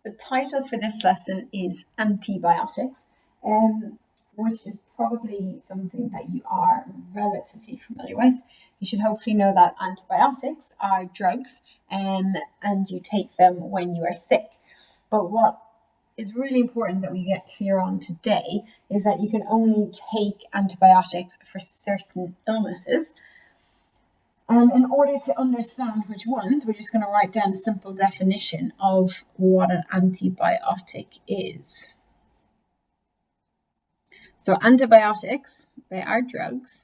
The title for this lesson is Antibiotics, which is probably something that you are relatively familiar with. You should hopefully know that antibiotics are drugs and you take them when you are sick. But what is really important that we get clear on today is that you can only take antibiotics for certain illnesses. And in order to understand which ones, we're just going to write down a simple definition of what an antibiotic is. So antibiotics, they are drugs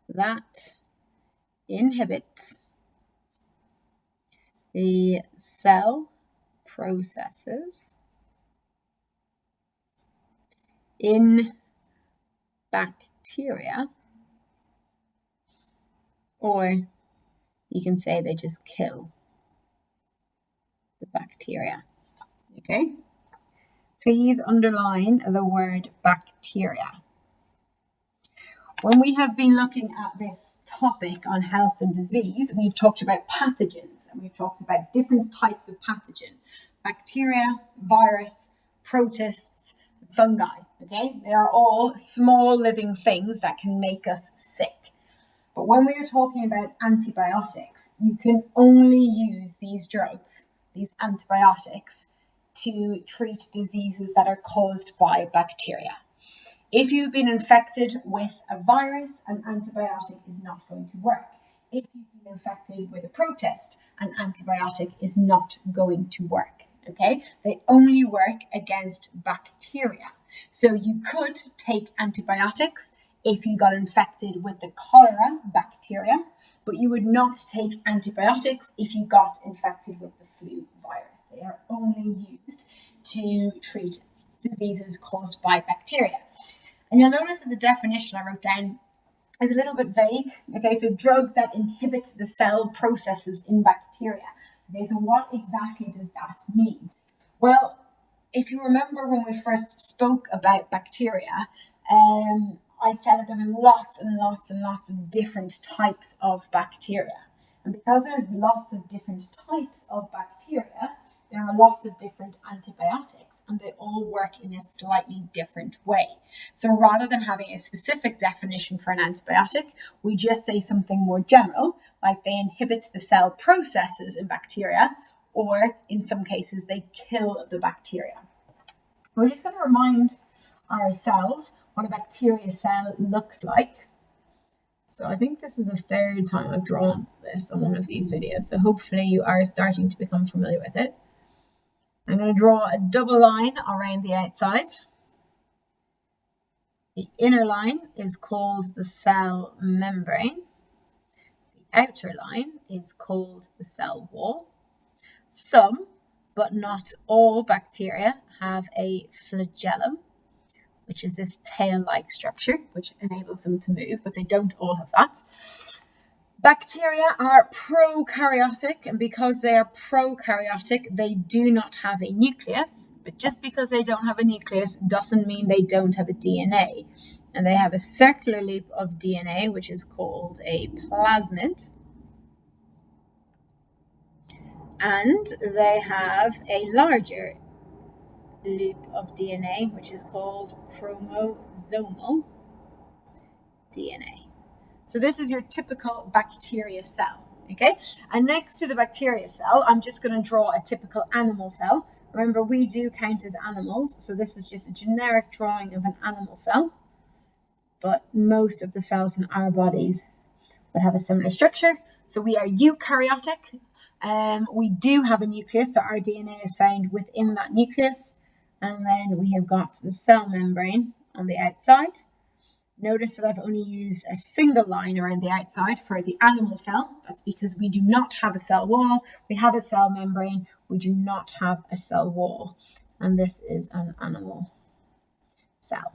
that inhibit the cell processes in bacteria, or you can say they just kill the bacteria. Okay? Please underline the word bacteria. When we have been looking at this topic on health and disease, we've talked about pathogens and we've talked about different types of pathogen. Bacteria, virus, protists, fungi. Okay? They are all small living things that can make us sick. But when we are talking about antibiotics, you can only use these drugs, these antibiotics, to treat diseases that are caused by bacteria. If you've been infected with a virus, an antibiotic is not going to work. If you've been infected with a protist, an antibiotic is not going to work. Okay? They only work against bacteria. So you could take antibiotics if you got infected with the cholera bacteria, but you would not take antibiotics if you got infected with the flu virus. They are only used to treat diseases caused by bacteria. And you'll notice that the definition I wrote down is a little bit vague. Okay, so drugs that inhibit the cell processes in bacteria. Okay, so what exactly does that mean? Well, if you remember when we first spoke about bacteria, I said that there were lots and lots and lots of different types of bacteria. And because there's lots of different types of bacteria, there are lots of different antibiotics and they all work in a slightly different way. So rather than having a specific definition for an antibiotic, we just say something more general, like they inhibit the cell processes in bacteria, or in some cases, they kill the bacteria. We're just going to remind ourselves what a bacteria cell looks like. So I think this is the third time I've drawn this on one of these videos. So hopefully you are starting to become familiar with it. I'm going to draw a double line around the outside. The inner line is called the cell membrane. The outer line is called the cell wall. Some, but not all bacteria have a flagellum, which is this tail-like structure, which enables them to move, but they don't all have that. Bacteria are prokaryotic, and because they are prokaryotic, they do not have a nucleus. But just because they don't have a nucleus doesn't mean they don't have a DNA. And they have a circular loop of DNA, which is called a plasmid. And they have a larger loop of DNA, which is called chromosomal DNA. So this is your typical bacteria cell, okay? And next to the bacteria cell, I'm just going to draw a typical animal cell. Remember, we do count as animals, so this is just a generic drawing of an animal cell. But most of the cells in our bodies would have a similar structure. So we are eukaryotic. We do have a nucleus, so our DNA is found within that nucleus. And then we have got the cell membrane on the outside. Notice that I've only used a single line around the outside for the animal cell. That's because we do not have a cell wall. We have a cell membrane. We do not have a cell wall. And this is an animal cell.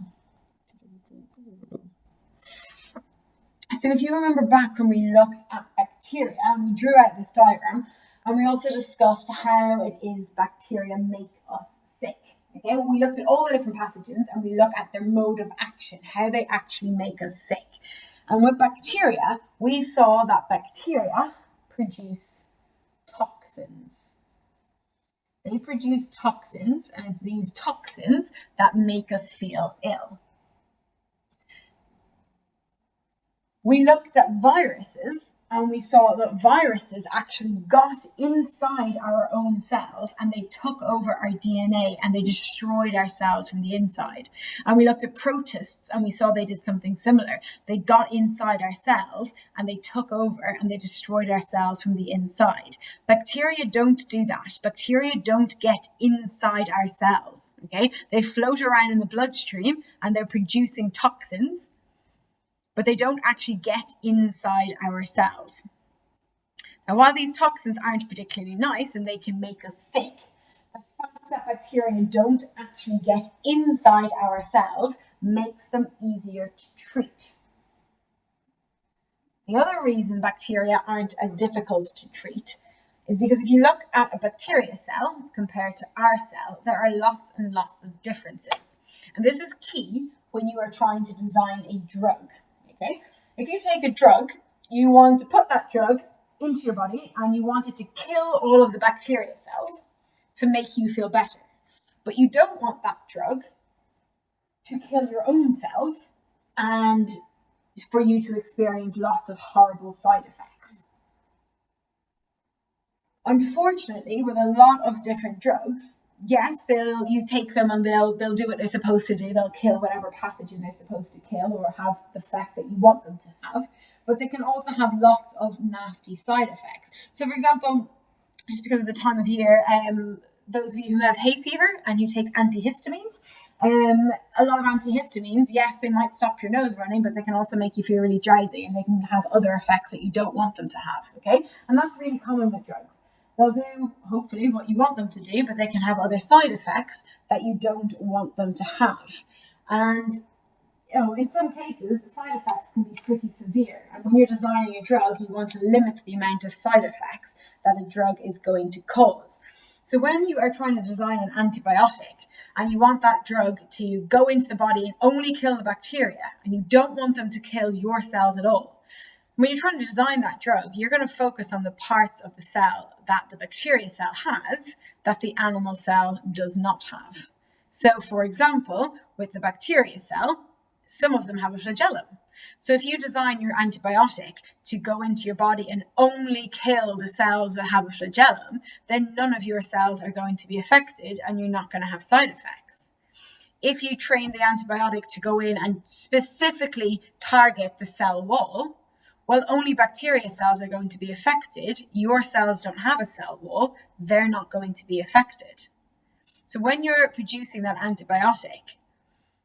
So if you remember back when we looked at bacteria and we drew out this diagram, and we also discussed how it is bacteria make us sick. Okay, we looked at all the different pathogens and we look at their mode of action, how they actually make us sick. And with bacteria, we saw that bacteria produce toxins. They produce toxins, and it's these toxins that make us feel ill. We looked at viruses, and we saw that viruses actually got inside our own cells and they took over our DNA and they destroyed our cells from the inside. And we looked at protists and we saw they did something similar. They got inside our cells and they took over and they destroyed our cells from the inside. Bacteria don't do that. Bacteria don't get inside our cells, okay? They float around in the bloodstream and they're producing toxins, but they don't actually get inside our cells. Now, while these toxins aren't particularly nice and they can make us sick, the fact that bacteria don't actually get inside our cells makes them easier to treat. The other reason bacteria aren't as difficult to treat is because if you look at a bacteria cell compared to our cell, there are lots and lots of differences. And this is key when you are trying to design a drug. Okay? If you take a drug, you want to put that drug into your body and you want it to kill all of the bacteria cells to make you feel better. But you don't want that drug to kill your own cells and for you to experience lots of horrible side effects. Unfortunately, with a lot of different drugs, yes, you take them and they'll do what they're supposed to do. They'll kill whatever pathogen they're supposed to kill or have the effect that you want them to have. But they can also have lots of nasty side effects. So, for example, just because of the time of year, those of you who have hay fever and you take antihistamines, a lot of antihistamines, yes, they might stop your nose running, but they can also make you feel really drowsy and they can have other effects that you don't want them to have, okay? And that's really common with drugs. They'll do, hopefully, what you want them to do, but they can have other side effects that you don't want them to have. And, in some cases, the side effects can be pretty severe. And when you're designing a drug, you want to limit the amount of side effects that a drug is going to cause. So when you are trying to design an antibiotic and you want that drug to go into the body and only kill the bacteria, and you don't want them to kill your cells at all, when you're trying to design that drug, you're going to focus on the parts of the cell that the bacteria cell has that the animal cell does not have. So, for example, with the bacteria cell, some of them have a flagellum. So if you design your antibiotic to go into your body and only kill the cells that have a flagellum, then none of your cells are going to be affected and you're not going to have side effects. If you train the antibiotic to go in and specifically target the cell wall, well, only bacteria cells are going to be affected. Your cells don't have a cell wall. They're not going to be affected. So when you're producing that antibiotic,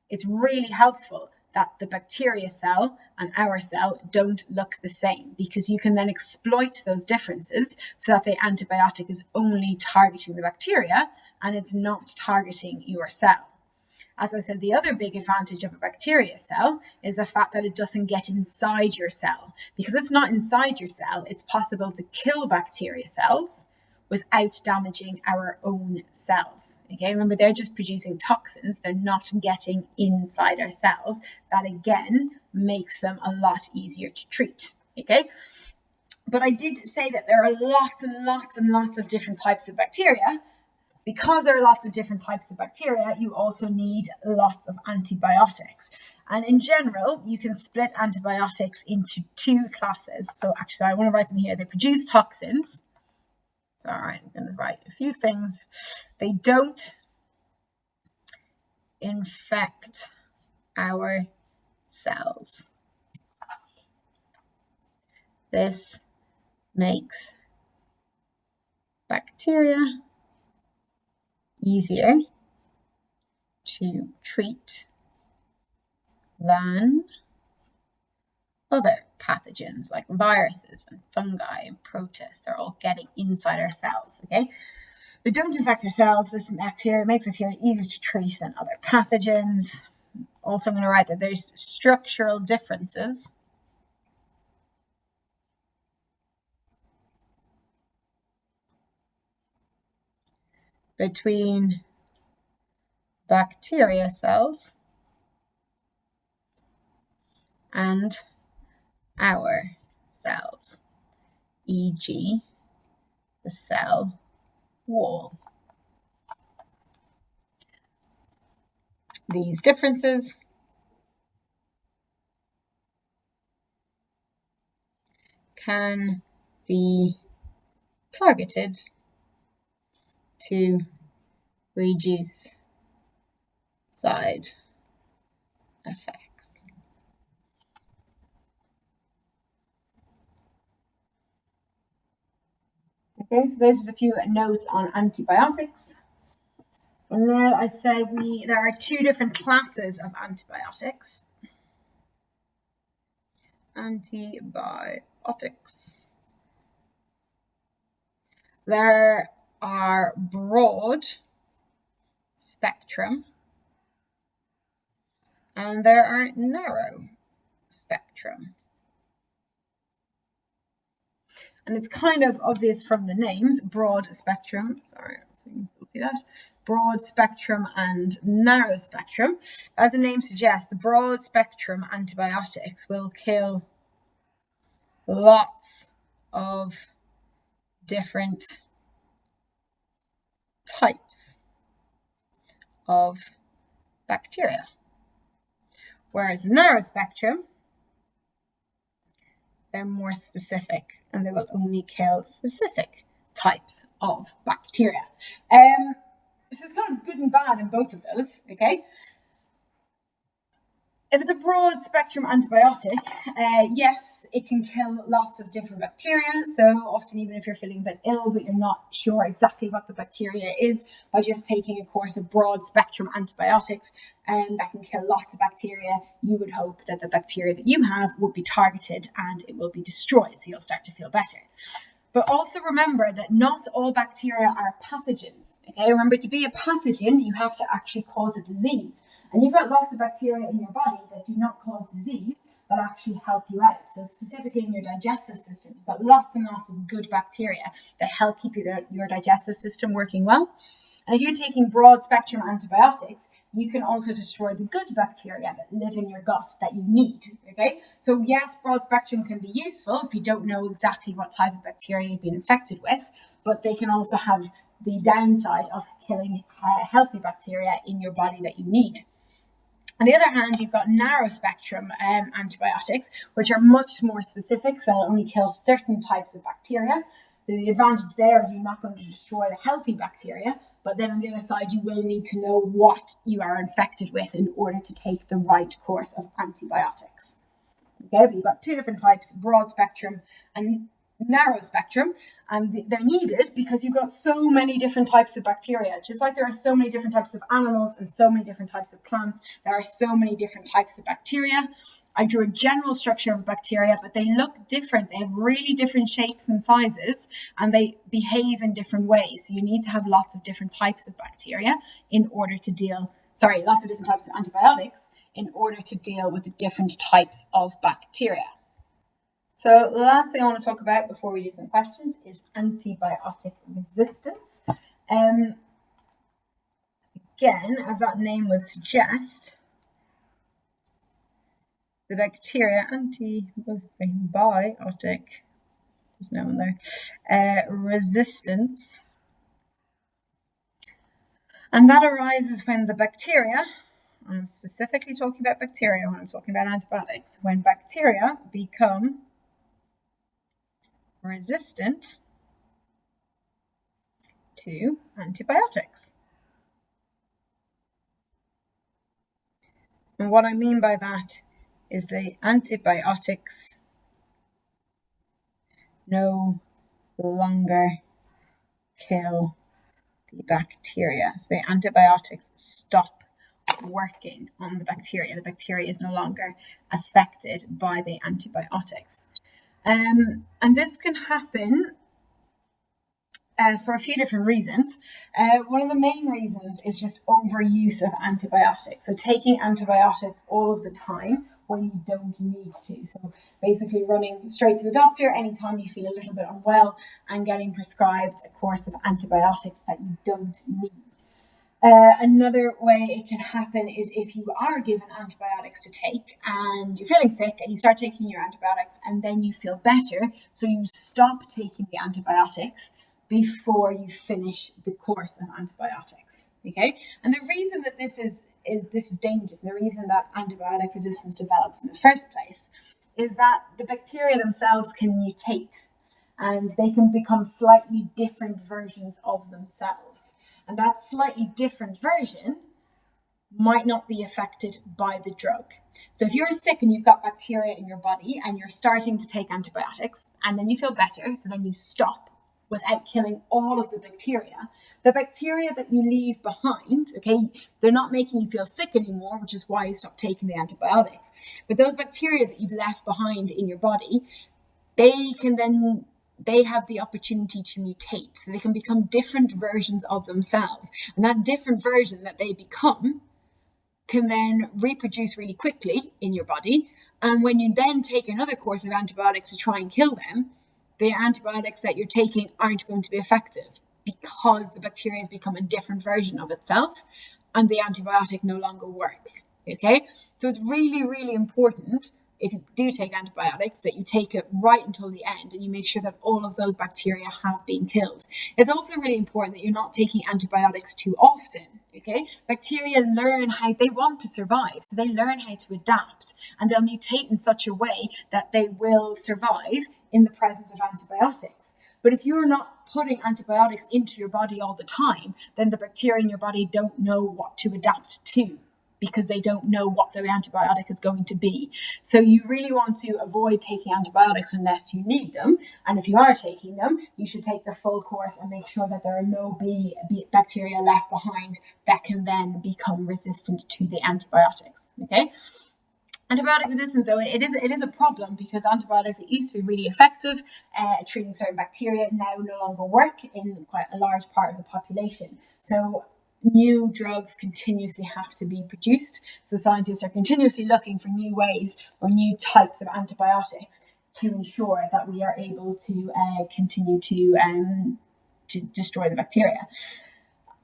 it's really helpful that the bacteria cell and our cell don't look the same, because you can then exploit those differences so that the antibiotic is only targeting the bacteria and it's not targeting your cell. As I said, the other big advantage of a bacteria cell is the fact that it doesn't get inside your cell. Because it's not inside your cell, it's possible to kill bacteria cells without damaging our own cells. Okay, remember, they're just producing toxins. They're not getting inside our cells. That, again, makes them a lot easier to treat. Okay, but I did say that there are lots and lots and lots of different types of bacteria. Because there are lots of different types of bacteria, you also need lots of antibiotics. And in general, you can split antibiotics into two classes. So actually, I want to write them here. They produce toxins. So, all right, I'm going to write a few things. They don't infect our cells. This makes bacteria easier to treat than other pathogens like viruses and fungi and protists. They're all getting inside our cells, okay? They don't infect our cells. This bacteria makes bacteria easier to treat than other pathogens. Also, I'm going to write that there's structural differences between bacteria cells and our cells, e.g., the cell wall. these differences can be targeted to reduce side effects. Okay, so there's just a few notes on antibiotics. And now I said there are two different classes of antibiotics. Antibiotics. There are broad spectrum and there are narrow spectrum. And it's kind of obvious from the names, broad spectrum, sorry, so you can still see that, broad spectrum and narrow spectrum. As the name suggests, the broad spectrum antibiotics will kill lots of different types of bacteria. Whereas the narrow spectrum, they're more specific and they will only kill specific types of bacteria. This is kind of good and bad in both of those, okay? If it's a broad spectrum antibiotic, yes, it can kill lots of different bacteria. So often, even if you're feeling a bit ill, but you're not sure exactly what the bacteria is, by just taking a course of broad spectrum antibiotics that can kill lots of bacteria, you would hope that the bacteria that you have would be targeted and it will be destroyed. So you'll start to feel better. But also remember that not all bacteria are pathogens. Okay, remember, to be a pathogen, you have to actually cause a disease. And you've got lots of bacteria in your body that do not cause disease, that actually help you out. So specifically in your digestive system, you've got lots and lots of good bacteria that help keep your digestive system working well. And if you're taking broad spectrum antibiotics, you can also destroy the good bacteria that live in your gut that you need, okay? So yes, broad spectrum can be useful if you don't know exactly what type of bacteria you've been infected with, but they can also have the downside of killing healthy bacteria in your body that you need. On the other hand, you've got narrow spectrum antibiotics, which are much more specific, so they'll only kill certain types of bacteria. The advantage there is you're not going to destroy the healthy bacteria, but then on the other side, you will need to know what you are infected with in order to take the right course of antibiotics. Okay, but you've got two different types, broad spectrum and narrow spectrum, and they're needed because you've got so many different types of bacteria. Just like there are so many different types of animals and so many different types of plants, there are so many different types of bacteria. I drew a general structure of bacteria, but they look different. They have really different shapes and sizes, and they behave in different ways. So you need to have lots of different types of bacteria in order to lots of different types of antibiotics in order to deal with the different types of bacteria. So the last thing I want to talk about before we do some questions is antibiotic resistance. Again, as that name would suggest, the bacteria, antibiotic, there's no one there, resistance. And that arises when the bacteria, I'm specifically talking about bacteria when I'm talking about antibiotics, when bacteria become resistant to antibiotics. And what I mean by that is the antibiotics no longer kill the bacteria. So the antibiotics stop working on the bacteria. The bacteria is no longer affected by the antibiotics. And this can happen for a few different reasons. One of the main reasons is just overuse of antibiotics. So taking antibiotics all of the time when you don't need to. So basically running straight to the doctor anytime you feel a little bit unwell and getting prescribed a course of antibiotics that you don't need. Another way it can happen is if you are given antibiotics to take and you're feeling sick and you start taking your antibiotics and then you feel better, so you stop taking the antibiotics before you finish the course of antibiotics. Okay, and the reason that this is this is dangerous, and the reason that antibiotic resistance develops in the first place is that the bacteria themselves can mutate, and they can become slightly different versions of themselves. And that slightly different version might not be affected by the drug. So if you're sick and you've got bacteria in your body and you're starting to take antibiotics and then you feel better, so then you stop without killing all of the bacteria that you leave behind, okay, they're not making you feel sick anymore, which is why you stop taking the antibiotics. But those bacteria that you've left behind in your body, they have the opportunity to mutate. So they can become different versions of themselves. And that different version that they become can then reproduce really quickly in your body. And when you then take another course of antibiotics to try and kill them, the antibiotics that you're taking aren't going to be effective because the bacteria has become a different version of itself and the antibiotic no longer works. Okay, so it's really, really important, if you do take antibiotics, that you take it right until the end and you make sure that all of those bacteria have been killed. It's also really important that you're not taking antibiotics too often. Okay, bacteria learn how they want to survive, so they learn how to adapt, and they'll mutate in such a way that they will survive in the presence of antibiotics. But if you're not putting antibiotics into your body all the time, then the bacteria in your body don't know what to adapt to, because they don't know what the antibiotic is going to be. So you really want to avoid taking antibiotics unless you need them. And if you are taking them, you should take the full course and make sure that there are no bacteria left behind that can then become resistant to the antibiotics. Okay. Antibiotic resistance, though, it is a problem, because antibiotics that used to be really effective at treating certain bacteria now no longer work in quite a large part of the population. So new drugs continuously have to be produced. So scientists are continuously looking for new ways or new types of antibiotics to ensure that we are able to continue to destroy the bacteria.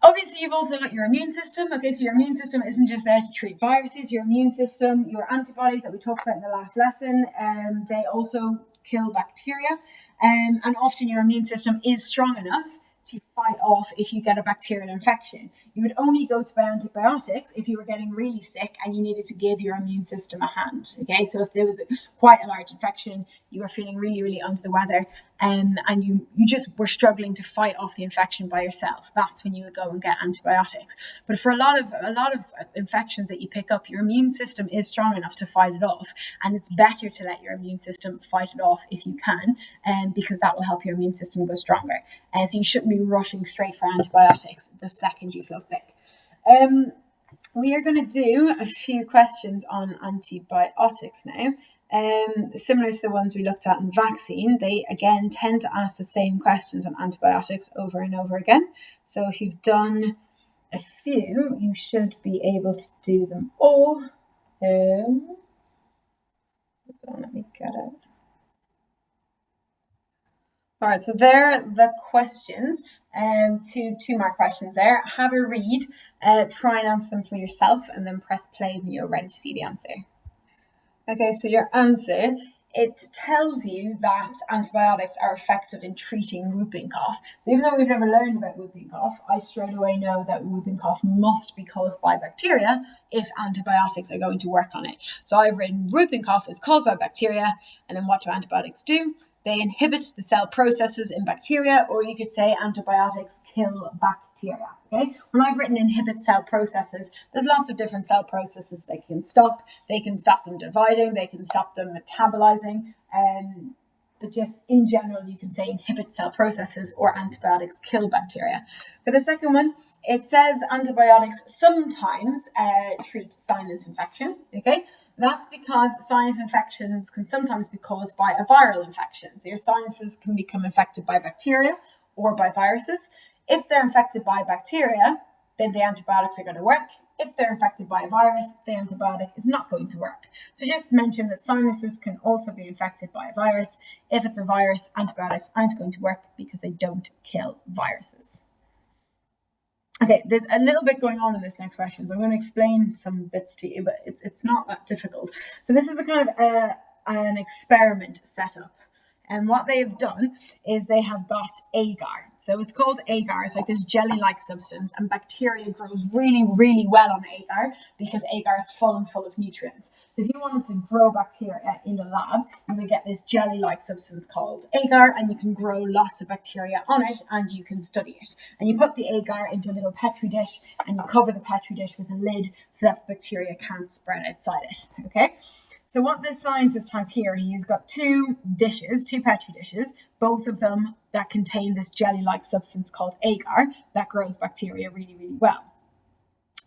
Obviously, you've also got your immune system. Okay, so your immune system isn't just there to treat viruses. Your immune system, your antibodies that we talked about in the last lesson, they also kill bacteria. And often your immune system is strong enough to fight off if you get a bacterial infection. You would only go to antibiotics if you were getting really sick and you needed to give your immune system a hand. Okay, so if there was quite a large infection, you were feeling really, really under the weather, and you just were struggling to fight off the infection by yourself, that's when you would go and get antibiotics. But for a lot of infections that you pick up, your immune system is strong enough to fight it off, and it's better to let your immune system fight it off if you can, because that will help your immune system go stronger. So you shouldn't be rushing straight for antibiotics the second you feel sick. We are going to do a few questions on antibiotics now. Similar to the ones we looked at in vaccine, they again tend to ask the same questions on antibiotics over and over again. So if you've done a few, you should be able to do them all. Hold on, let me get it. All right, so there are the questions, two more questions there. Have a read, try and answer them for yourself, and then press play when you're ready to see the answer. Okay, so your answer, it tells you that antibiotics are effective in treating whooping cough. So even though we've never learned about whooping cough, I straight away know that whooping cough must be caused by bacteria if antibiotics are going to work on it. So I've written whooping cough is caused by bacteria, and then what do antibiotics do? They inhibit the cell processes in bacteria, or you could say antibiotics kill bacteria. Okay? When I've written inhibit cell processes, there's lots of different cell processes they can stop. They can stop them dividing, they can stop them metabolizing, but just in general, you can say inhibit cell processes or antibiotics kill bacteria. For the second one, it says antibiotics sometimes treat sinus infection. Okay? That's because sinus infections can sometimes be caused by a viral infection. So your sinuses can become infected by bacteria or by viruses. If they're infected by bacteria, then the antibiotics are going to work. If they're infected by a virus, the antibiotic is not going to work. So just mention that sinuses can also be infected by a virus. If it's a virus, antibiotics aren't going to work because they don't kill viruses. Okay, there's a little bit going on in this next question, so I'm going to explain some bits to you, but it's not that difficult. So this is a kind of an experiment setup. And what they have done is they have got agar. So it's called agar. It's like this jelly-like substance, and bacteria grows really, really well on agar because agar is full of nutrients. So if you wanted to grow bacteria in the lab, you would get this jelly-like substance called agar, and you can grow lots of bacteria on it, and you can study it. And you put the agar into a little petri dish, and you cover the petri dish with a lid so that the bacteria can't spread outside it. Okay. So what this scientist has here, he's got two petri dishes, both of them that contain this jelly-like substance called agar that grows bacteria really, really well.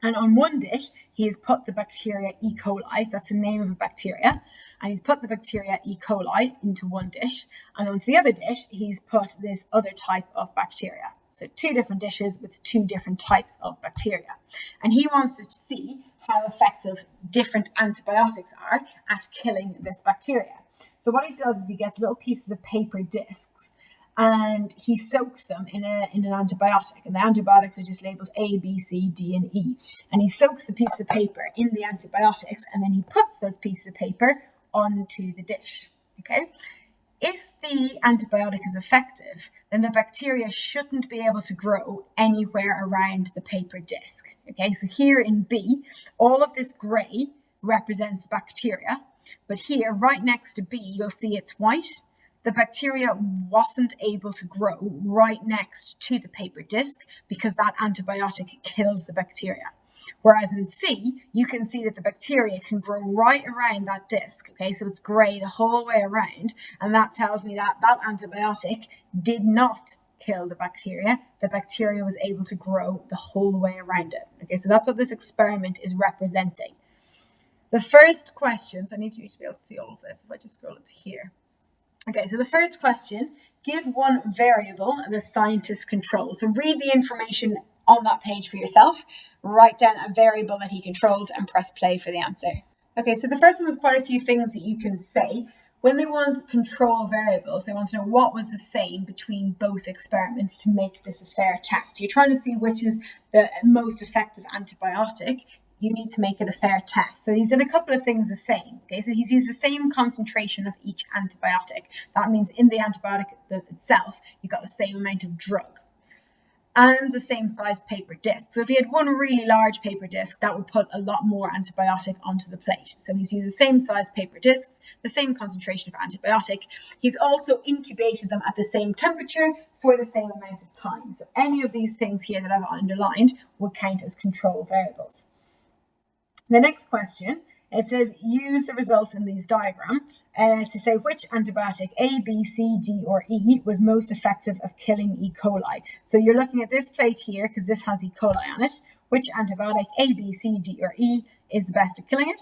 And on one dish, he has put the bacteria E. coli, so that's the name of a bacteria, and he's put the bacteria E. coli into one dish, and onto the other dish, he's put this other type of bacteria. So two different dishes with two different types of bacteria. And he wants to see how effective different antibiotics are at killing this bacteria. So what he does is he gets little pieces of paper discs, and he soaks them in an antibiotic. And the antibiotics are just labeled A, B, C, D, and E. And he soaks the piece of paper in the antibiotics, and then he puts those pieces of paper onto the dish. Okay? If the antibiotic is effective, then the bacteria shouldn't be able to grow anywhere around the paper disc. Okay, so here in B, all of this grey represents bacteria, but here, right next to B, you'll see it's white. The bacteria wasn't able to grow right next to the paper disc because that antibiotic kills the bacteria. Whereas in C, you can see that the bacteria can grow right around that disc. Okay, so it's grey the whole way around. And that tells me that that antibiotic did not kill the bacteria. The bacteria was able to grow the whole way around it. Okay, so that's what this experiment is representing. The first question, so I need you to be able to see all of this. If I just scroll it to here. Okay, so the first question, give one variable the scientist controls. So read the information on that page for yourself, write down a variable that he controlled, and press play for the answer. Okay, so the first one has quite a few things that you can say. When they want control variables, they want to know what was the same between both experiments to make this a fair test. You're trying to see which is the most effective antibiotic. You need to make it a fair test. So he's done a couple of things the same. Okay, so he's used the same concentration of each antibiotic. That means in the antibiotic itself, you've got the same amount of drug and the same size paper disc. So if he had one really large paper disc, that would put a lot more antibiotic onto the plate. So he's used the same size paper discs, the same concentration of antibiotic. He's also incubated them at the same temperature for the same amount of time. So any of these things here that I've underlined would count as control variables. The next question, it says use the results in these diagram to say which antibiotic A, B, C, D, or E was most effective of killing E. coli. So you're looking at this plate here because this has E. coli on it. Which antibiotic A, B, C, D, or E is the best at killing it?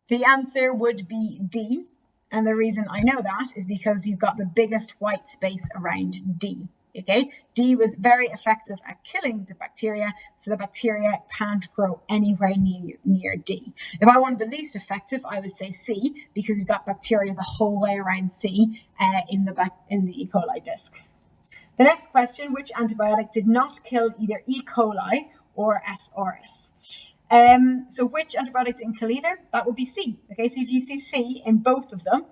The answer would be D. And the reason I know that is because you've got the biggest white space around D. Okay, D was very effective at killing the bacteria, so the bacteria can't grow anywhere near D. If I wanted the least effective, I would say C, because you've got bacteria the whole way around C in the E. coli disc. The next question, which antibiotic did not kill either E. coli or S. aureus? So which antibiotic didn't kill either? That would be C. Okay, so if you see C in both of them,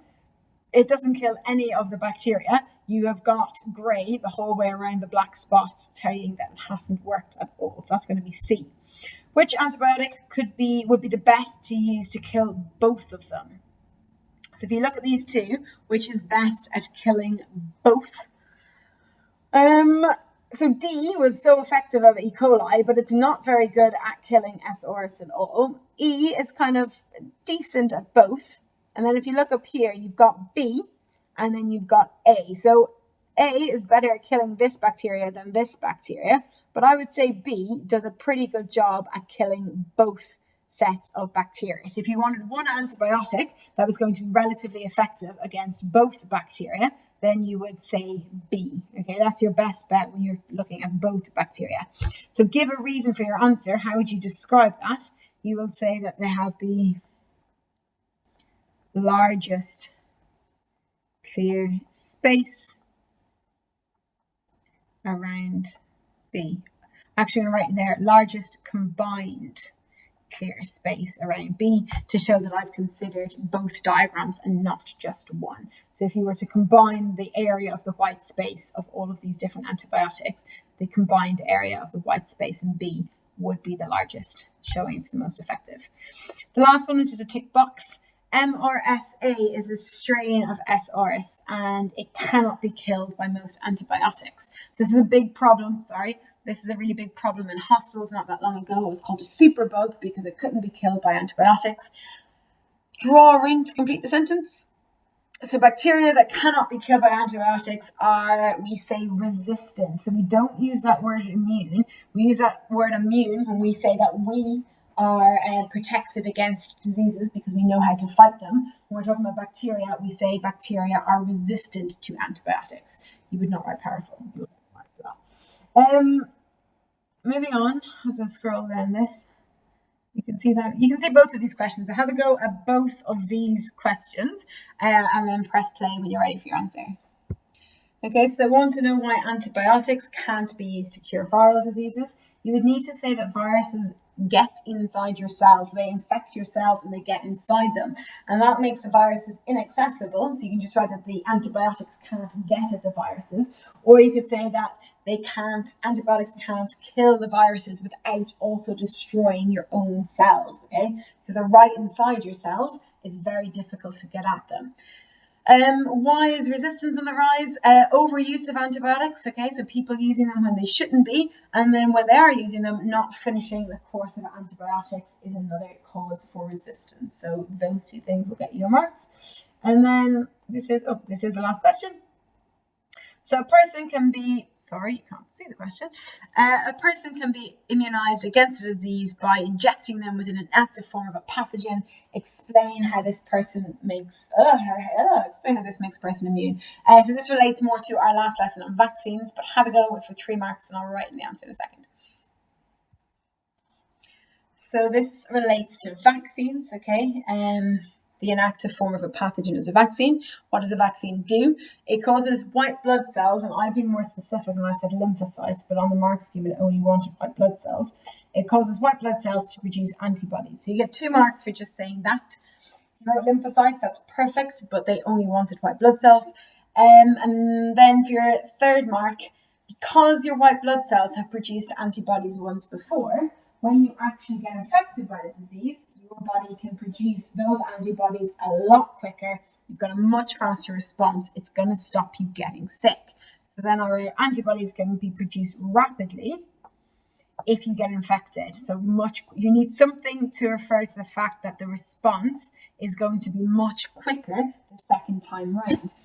it doesn't kill any of the bacteria. You have got grey the whole way around the black spots telling that it hasn't worked at all. So that's going to be C. Which antibiotic would be the best to use to kill both of them? So if you look at these two, which is best at killing both? So D was so effective of E. coli, but it's not very good at killing S. aureus at all. E is kind of decent at both. And then if you look up here, you've got B, and then you've got A. So A is better at killing this bacteria than this bacteria, but I would say B does a pretty good job at killing both sets of bacteria. So if you wanted one antibiotic that was going to be relatively effective against both bacteria, then you would say B. Okay, that's your best bet when you're looking at both bacteria. So give a reason for your answer. How would you describe that? You will say that they have the largest clear space around B. Actually, I'm going to write in there, largest combined clear space around B to show that I've considered both diagrams and not just one. So if you were to combine the area of the white space of all of these different antibiotics, the combined area of the white space in B would be the largest, showing it's the most effective. The last one is just a tick box. MRSA is a strain of S. aureus and it cannot be killed by most antibiotics. So this is a big problem, This is a really big problem in hospitals not that long ago. It was called a superbug because it couldn't be killed by antibiotics. Draw a ring to complete the sentence. So bacteria that cannot be killed by antibiotics are, we say, resistant. So we don't use that word immune. We use that word immune when we say that we are protected against diseases because we know how to fight them. When we're talking about bacteria, we say bacteria are resistant to antibiotics. You would not write powerful. You would not write that. Moving on, as I scroll down this, you can see both of these questions. So have a go at both of these questions and then press play when you're ready for your answer. Okay, so they want to know why antibiotics can't be used to cure viral diseases. You would need to say that viruses get inside your cells. They infect your cells and they get inside them. And that makes the viruses inaccessible. So you can just write that the antibiotics can't get at the viruses. Or you could say that antibiotics can't kill the viruses without also destroying your own cells, okay? Because they're right inside your cells. It's very difficult to get at them. Why is resistance on the rise? Overuse of antibiotics, okay? So people using them when they shouldn't be, and then when they are using them, not finishing the course of antibiotics is another cause for resistance. So those two things will get you your marks. And then this is the last question. So a person can be, you can't see the question. A person can be immunized against a disease by injecting them with an inactive form of a pathogen. Explain how this makes a person immune. So this relates more to our last lesson on vaccines, but have a go. It's for 3 marks and I'll write in the answer in a second. So this relates to vaccines, okay? The inactive form of a pathogen is a vaccine. What does a vaccine do? It causes white blood cells, and I've been more specific when I said lymphocytes, but on the mark scheme it only wanted white blood cells. It causes white blood cells to produce antibodies. So you get 2 marks for just saying that. You wrote lymphocytes, that's perfect, but they only wanted white blood cells. And then for your 3rd mark, because your white blood cells have produced antibodies once before, when you actually get infected by the disease, your body can produce those antibodies a lot quicker. You've got a much faster response. It's going to stop you getting sick. So then our antibodies can be produced rapidly if you get infected. So you need something to refer to the fact that the response is going to be much quicker the second time round.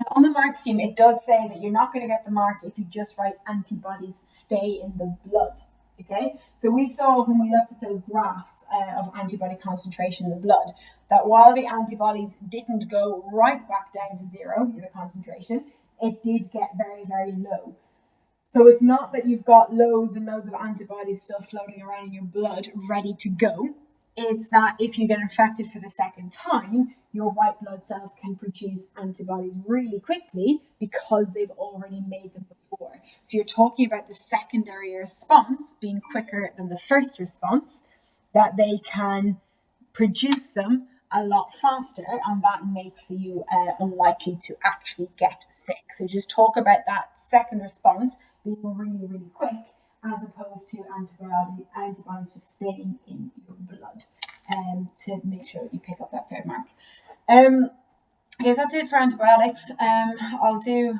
Now, on the mark scheme, it does say that you're not going to get the mark if you just write antibodies stay in the blood. Okay, so we saw when we looked at those graphs of antibody concentration in the blood that while the antibodies didn't go right back down to 0 in the concentration, it did get very, very low. So it's not that you've got loads and loads of antibodies still floating around in your blood ready to go. It's that if you get infected for the second time, your white blood cells can produce antibodies really quickly because they've already made them before. So you're talking about the secondary response being quicker than the first response, that they can produce them a lot faster, and that makes you unlikely to actually get sick. So just talk about that second response being really, really quick, as opposed to antibodies just staying in your blood, to make sure that you pick up that 3rd mark. Okay, so that's it for antibiotics. I'll do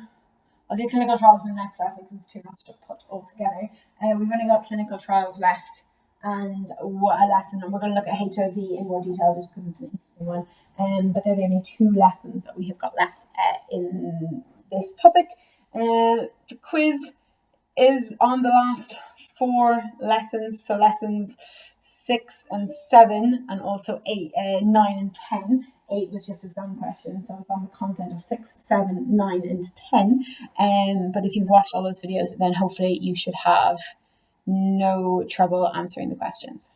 clinical trials in the next lesson because it's too much to put all together. We've only got clinical trials left and a lesson, and we're going to look at HIV in more detail just because it's an interesting one. But they're the only 2 lessons that we have got left in this topic. The quiz is on the last 4 lessons, so lessons 6 and 7, and also 8, 9 and 10. 8 was just exam questions, so it's on the content of 6, 7, 9 and 10. But if you've watched all those videos, then hopefully you should have no trouble answering the questions.